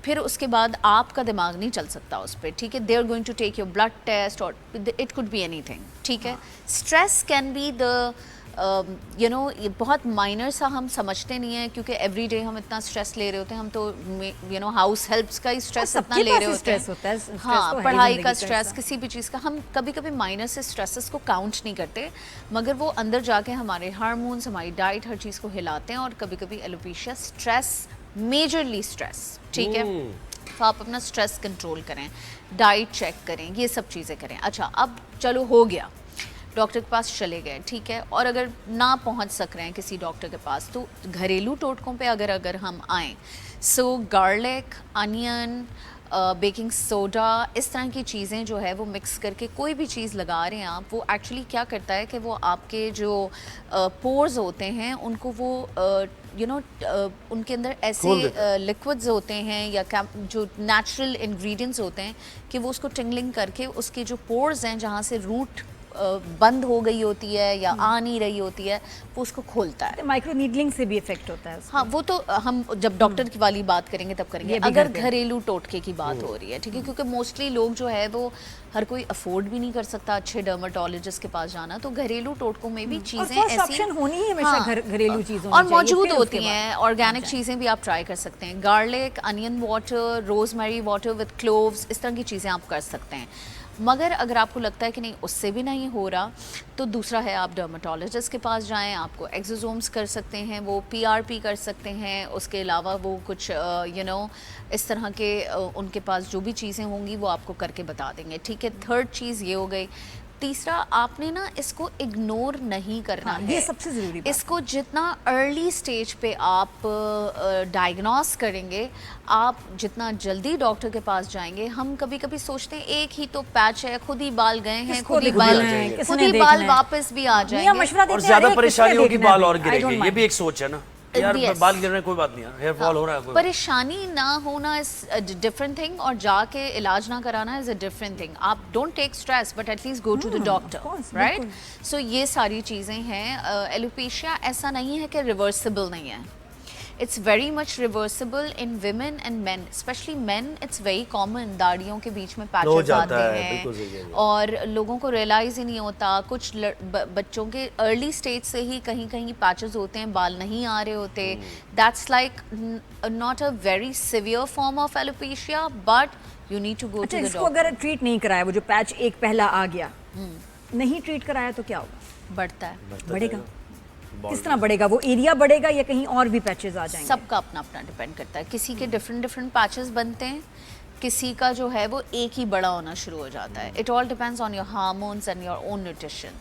फिर उसके बाद आपका दिमाग नहीं चल सकता उस पर, ठीक है। They are going to take your blood test और इट कुड बी एनीथिंग, ठीक है। Stress can be the you know, ये बहुत माइनर सा हम समझते नहीं है, क्योंकि एवरी डे हम इतना स्ट्रेस ले रहे होते हैं। हम तो यू नो हाउस हेल्प्स का ही स्ट्रेस इतना ले रहे होते हैं, हाँ, पढ़ाई का स्ट्रेस, किसी भी चीज़ का। हम कभी कभी माइनर से स्ट्रेसेस को काउंट नहीं करते, मगर वो अंदर जाके हमारे हार्मोन्स, हमारी डाइट, हर चीज़ को हिलाते हैं। और कभी कभी एलोपेशिया स्ट्रेस, मेजरली स्ट्रेस, ठीक है। तो आप अपना स्ट्रेस कंट्रोल करें, डाइट चेक करें, ये सब चीज़ें करें। अच्छा, अब चलो हो गया, डॉक्टर के पास चले गए, ठीक है। और अगर ना पहुंच सक रहे हैं किसी डॉक्टर के पास, तो घरेलू टोटकों पे अगर हम आएँ, सो गार्लिक, अनियन, बेकिंग सोडा, इस तरह की चीज़ें जो है वो मिक्स करके कोई भी चीज़ लगा रहे हैं आप, वो एक्चुअली क्या करता है कि वो आपके जो पोर्स होते हैं उनको वो यू नो उनके अंदर ऐसे लिक्विड्स होते हैं या जो नेचुरल इंग्रेडिएंट्स होते हैं कि वो उसको टिंगलिंग करके उसके जो पोर्स हैं जहाँ से रूट बंद हो गई होती है या आ नहीं रही होती है, वो उसको खोलता है। माइक्रो नीडलिंग से भी इफेक्ट होता है उसको। हाँ, वो तो हम जब डॉक्टर की वाली बात करेंगे तब करेंगे। अगर घरेलू टोटके की बात हो रही है, ठीक है, क्योंकि मोस्टली लोग जो है वो हर कोई अफोर्ड भी नहीं कर सकता अच्छे डर्माटोलॉजिस्ट के पास जाना, तो घरेलू टोटकों में भी चीजें ऐसी ऑप्शन होनी है हमेशा, घरेलू चीजों और मौजूद होती हैं। ऑर्गेनिक चीजें भी आप ट्राई कर सकते हैं, garlic, onion water, rosemary water with cloves, इस तरह की चीजें आप कर सकते हैं। मगर अगर आपको लगता है कि नहीं उससे भी नहीं हो रहा, तो दूसरा है आप डर्माटोलॉजिस्ट के पास जाएं। आपको एक्सोसोम्स कर सकते हैं, वो पीआरपी कर सकते हैं, उसके अलावा वो कुछ यू नो इस तरह के उनके पास जो भी चीज़ें होंगी वो आपको करके बता देंगे, ठीक है। थर्ड चीज़ ये हो गई। तीसरा, आपने ना इसको इग्नोर नहीं करना है, ये सबसे ज़रूरी बात। इसको जितना अर्ली स्टेज पे आप डायग्नोस करेंगे, आप जितना जल्दी डॉक्टर के पास जाएंगे। हम कभी कभी सोचते हैं एक ही तो पैच है, खुद ही बाल गए हैं, खुद ही बाल वापस भी आ जाएंगे, और ज्यादा परेशानी होगी, बाल और गिरेंगे। ये भी एक सोच है ना यार, बाल गिर रहे हैं कोई बात नहीं, हेयर फॉल हो रहा है, परेशानी ना होना इज डिफरेंट थिंग, और जाके इलाज ना कराना इज अ डिफरेंट थिंग। आप don't take stress but at least go to the doctor, right. So ये सारी चीज़ें हैं। एलोपेशिया ऐसा नहीं है कि रिवर्सिबल नहीं है, it's very much reversible in women and man, specially man it's very common. दाढ़ियों के बीच में पैचेस आते हैं और लोगों को रियलाइज ही नहीं होता। कुछ बच्चों के अर्ली स्टेज से ही कहीं कहीं पैचेस होते हैं, बाल नहीं आ रहे होते। That's like not a very severe form of alopecia, but you need to go to the doctor. अगर ट्रीट नहीं कराया, वो जो पैच एक पहला आ गया, नहीं ट्रीट कराया तो क्या होगा? बढ़ता है, बढ़ेगा। किस तरह बढ़ेगा? वो एरिया बढ़ेगा या कहीं और भी पैचेस आ जाएंगे? सबका अपना अपना डिपेंड करता है। किसी के डिफरेंट पैचेस बनते हैं, किसी का जो है वो एक ही बड़ा होना शुरू हो जाता है। It all depends on your hormones and your own nutrition